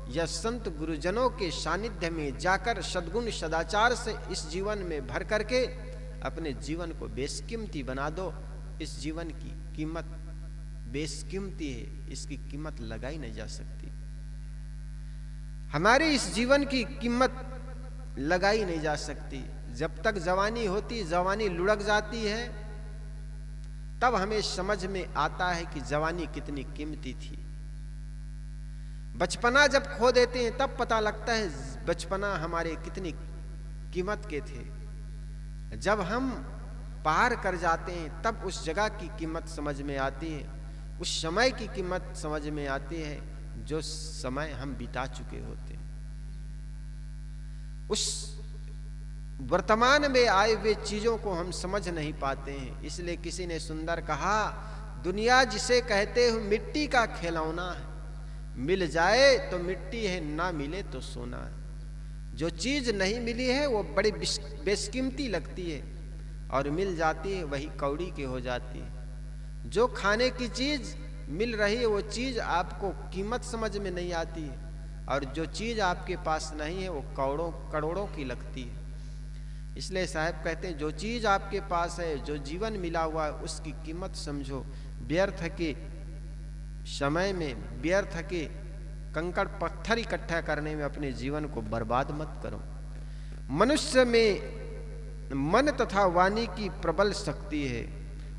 या संत गुरुजनों के सानिध्य में जाकर सद्गुण सदाचार से इस जीवन में भर करके अपने जीवन को बेशकीमती बना दो। इस जीवन की कीमत बेशकीमती है, इसकी कीमत लगाई नहीं जा सकती। हमारे इस जीवन की कीमत लगाई नहीं जा सकती। जब तक जवानी होती, जवानी लुढ़क जाती है, तब हमें समझ में आता है कि जवानी कितनी कीमती थी। बचपना जब खो देते हैं तब पता लगता है बचपना हमारे कितनी कीमत के थे। जब हम पार कर जाते हैं तब उस जगह की कीमत समझ में आती है, उस समय की कीमत समझ में आती है जो समय हम बिता चुके होते हैं। उस वर्तमान में आए हुए चीजों को हम समझ नहीं पाते हैं। इसलिए किसी ने सुंदर कहा, दुनिया जिसे कहते हो मिट्टी का खिलौना है, मिल जाए तो मिट्टी है, ना मिले तो सोना है। जो चीज नहीं मिली है वो बड़ी बेशकीमती लगती है और मिल जाती है वही कौड़ी की हो जाती है। जो खाने की चीज मिल रही है वो चीज आपको कीमत समझ में नहीं आती है, और जो चीज आपके पास नहीं है वो करोड़ों की लगती है। इसलिए साहब कहते हैं जो चीज आपके पास है, जो जीवन मिला हुआ है, उसकी कीमत समझो। व्यर्थ के समय में, व्यर्थ के कंकड़ पत्थर इकट्ठा करने में अपने जीवन को बर्बाद मत करो। मनुष्य में मन तथा वाणी की प्रबल शक्ति है,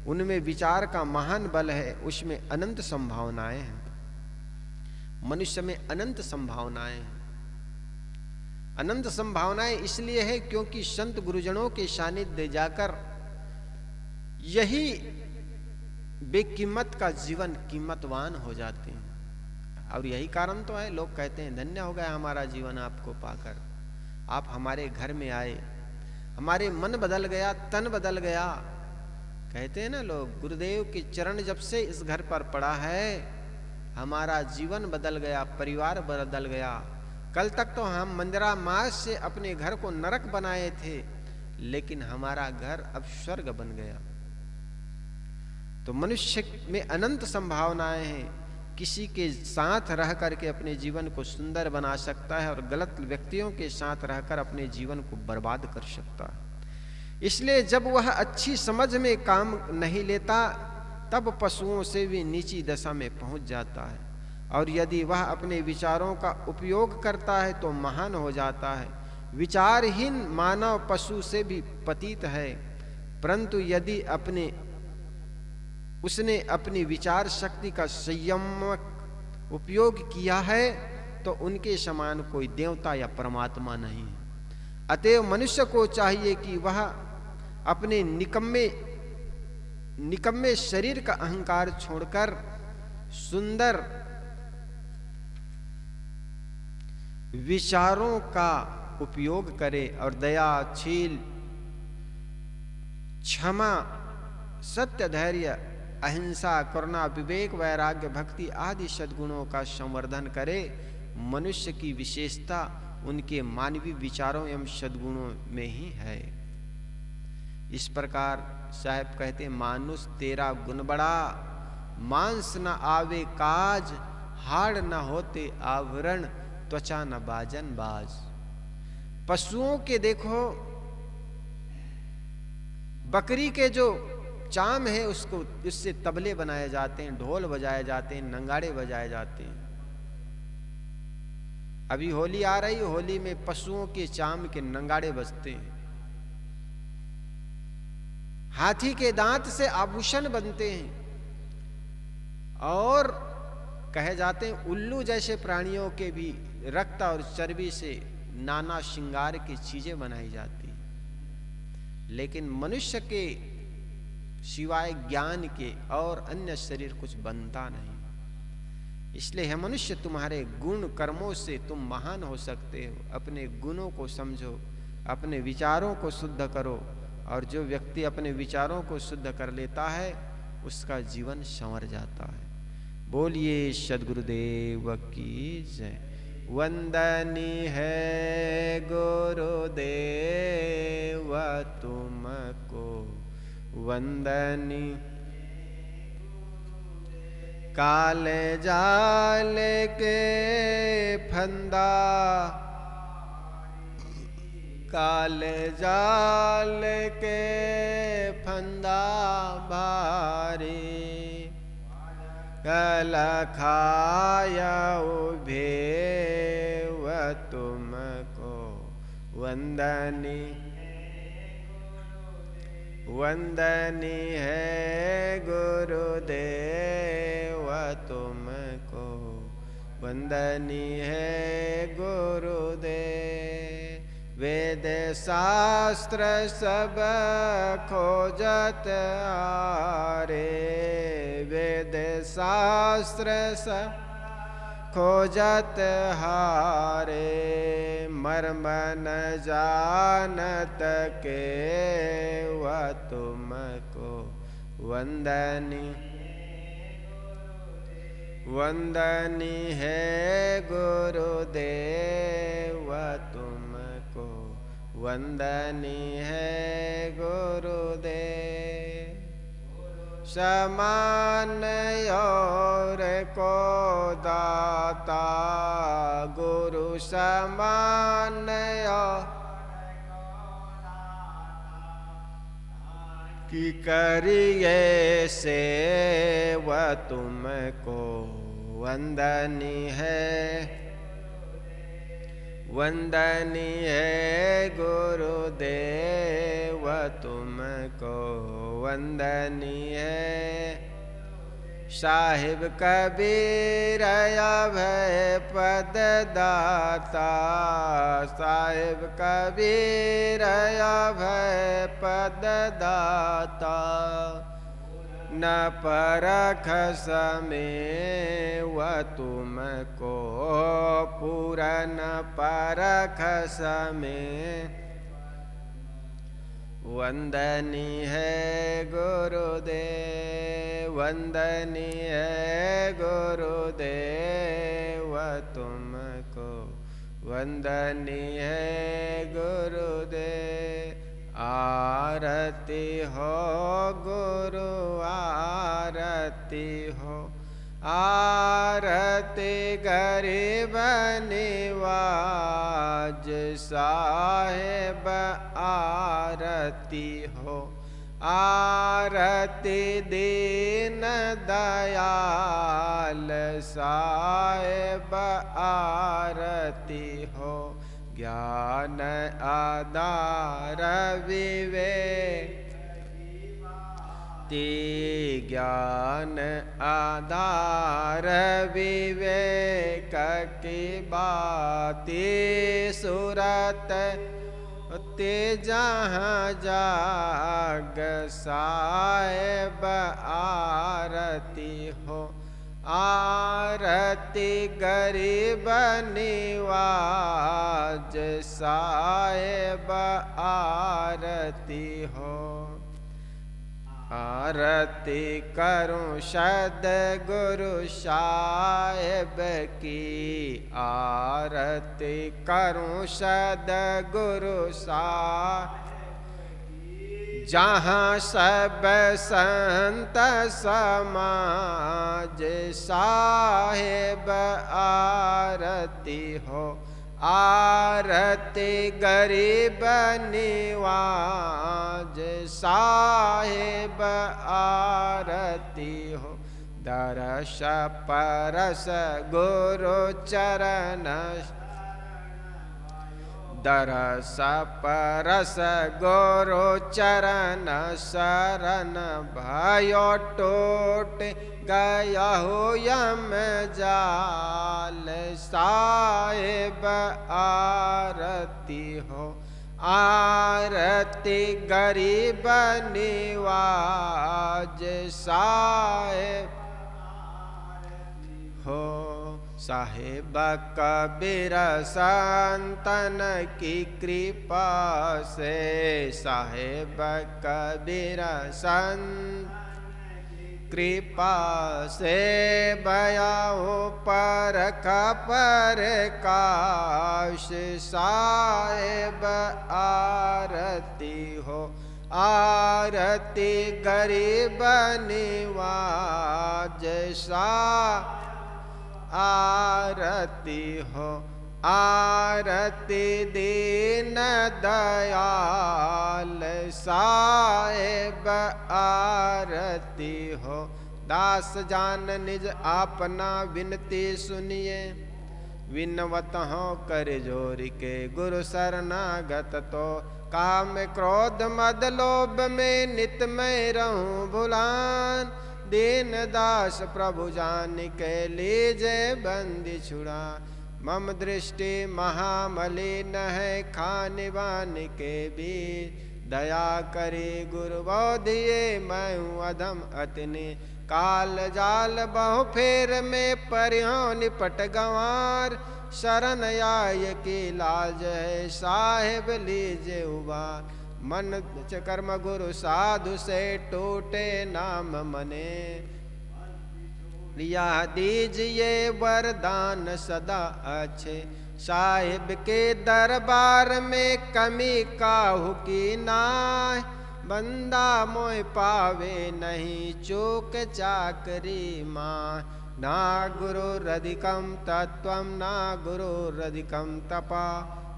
उनमें विचार का महान बल है, उसमें अनंत संभावनाएं हैं। मनुष्य में अनंत संभावनाएं हैं। अनंत संभावनाएं इसलिए है क्योंकि संत गुरुजनों के सानिध्य जाकर यही बेकीमत का जीवन कीमतवान हो जाते हैं। और यही कारण तो है, लोग कहते हैं धन्य हो गया हमारा जीवन आपको पाकर, आप हमारे घर में आए, हमारे मन बदल गया, तन बदल गया। कहते हैं ना लोग, गुरुदेव के चरण जब से इस घर पर पड़ा है हमारा जीवन बदल गया, परिवार बदल गया। कल तक तो हम मंदिरा मास से अपने घर को नरक बनाए थे, लेकिन हमारा घर अब स्वर्ग बन गया। तो मनुष्य में अनंत संभावनाएं हैं, किसी के साथ रह करके अपने जीवन को सुंदर बना सकता है और गलत व्यक्तियों के साथ रहकर अपने जीवन को बर्बाद कर सकता है। इसलिए जब वह अच्छी समझ में काम नहीं लेता तब पशुओं से भी नीची दशा में पहुंच जाता है, और यदि वह अपने विचारों का उपयोग करता है तो महान हो जाता है। विचारहीन मानव पशु से भी पतित है, परंतु यदि उसने अपनी विचार शक्ति का संयमक उपयोग किया है तो उनके समान कोई देवता या परमात्मा नहीं है। अतएव मनुष्य को चाहिए कि वह अपने निकम्मे शरीर का अहंकार छोड़कर सुंदर विचारों का उपयोग करे और दया, शील, क्षमा, सत्य, धैर्य, अहिंसा, करुणा, विवेक, वैराग्य, भक्ति आदि सद्गुणों का संवर्धन करे। मनुष्य की विशेषता उनके मानवीय विचारों एवं सद्गुणों में ही है। इस प्रकार साहब कहते, मानुष तेरा गुण बड़ा, मांस न आवे काज, हाड़ न होते आवरण, त्वचा न बाजन बाज। पशुओं के देखो, बकरी के जो चाम है उसको, उससे तबले बनाए जाते हैं, ढोल बजाए जाते हैं, नंगाड़े बजाए जाते हैं। अभी होली आ रही, होली में पशुओं के चाम के नंगाड़े बजते हैं। हाथी के दांत से आभूषण बनते हैं और कहे जाते हैं उल्लू जैसे प्राणियों के भी रक्त और चर्बी से नाना श्रृंगार की चीजें बनाई जाती हैं। लेकिन मनुष्य के सिवाय ज्ञान के और अन्य शरीर कुछ बनता नहीं। इसलिए है मनुष्य, तुम्हारे गुण कर्मों से तुम महान हो सकते हो। अपने गुणों को समझो, अपने विचारों को शुद्ध करो, और जो व्यक्ति अपने विचारों को शुद्ध कर लेता है उसका जीवन संवर जाता है। बोलिए सद्गुरुदेव की जय। वंदनी है गुरुदेव तुमको, वंदनी काल जाल के फंदा, काल जाल के फंदा भारी, कल खाया भेव तुमको, वंदनी वंदनी है गुरुदेव तुमको, वंदनी है गुरुदेव। वेद शास्त्र सब खोजत आरे, वेद शास्त्र सब खोजत हारे, मर्म न जानत के वह तुमको, वंदनी वंदनी है गुरुदेव तुमको, वंदनी है गुरुदेव। समान और को दाता, गुरु समान कि करिए सेवा तुमको, वंदनी है वंदनी है गुरुदेव तुमको, वंदनी है। साहिब कबीर अभय पद दाता, साहिब कबीर अभय पद दाता, न परख समय व तुमको, पूरन परख समय, वंदनी है गुरुदेव, वंदनी है गुरुदेव तुमको, वंदनी है गुरुदेव। आरती हो गुरु आरती हो, आरती गरीब निवाज साहेब आरती हो, आरती दीन दयाल साहेब आरती हो, ज्ञान आधार विवेक ज्ञान आधार विवेक की बाती, सूरत ते जहाँ जाग साहेब आरती हो, आरती गरीब निवाज साहेब आरती हो। आरती करूं सद्गुरु साहेब की, आरती करूं सद्गुरु साहेब, जहाँ सब संत समाज साहेब आरती हो। आरती गरीब निवाज साहेब आरती हो। दरस परस गुरु चरण, दरस परस गुरु चरण शरण भयो, टूट गया हो यम जाल साहेब आरती हो। आरती गरीब निवाज साहेब हो। साहेब कबीर संतन की कृपा से, साहेब कबीर संत कृपा से बयाओ पर खपर काश साहेब आरती हो। आरती गरीब निवाज साहेब आरती हो। आरती दीन दयाल साहेब आरती हो। दास जान निज आपना विनती सुनिए, विनवत हो कर जोर के गुरु शरणागत तो। काम क्रोध मद लोभ में नित मैं रहूं भुलान, दीन दास प्रभु जान के लीजे बंदी छुड़ा। मम दृष्टि महामलिन है खाने बान के बीच, दया करे गुरु बोधिए मैं हूँ अधम अतने। काल जाल बहु फेर में परिहो निपट गंवार, शरण आय की लाज है साहेब लीजे उबार। मन कर्म गुरु साधु से टूटे नाम मने, लिया दीजिए वरदान सदा अच्छे। साहिब के दरबार में कमी काहू की नाय, बंदा मोह पावे नहीं चूक चाकरी माँ। ना गुरुरधिकं तत्त्वं ना गुरुरधिकं तपः,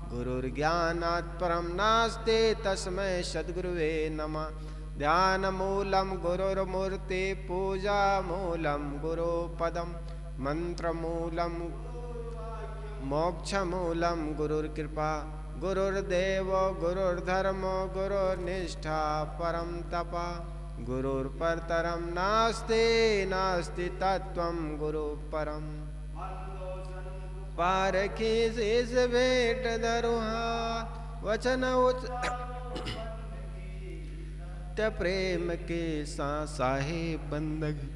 गुरुर्ज्ञानात् परं नास्ति तस्मै सद्गुरुवे नमः। ध्यान मूलम गुरुर्मूर्ति, पूजा मूलम गुरुपदम, मंत्र मूलम मोक्ष मूलम गुरुर्कृपा। गुरुर्देवो गुरुर्धर्मो गुरुर्निष्ठा परम तपः, गुरुर्परतरं नास्ति नास्ति तत्त्वं गुरुपरम। पारखी शीस भेंट धरुहात, वचन उच्च प्रेम के साहेब बंदगी।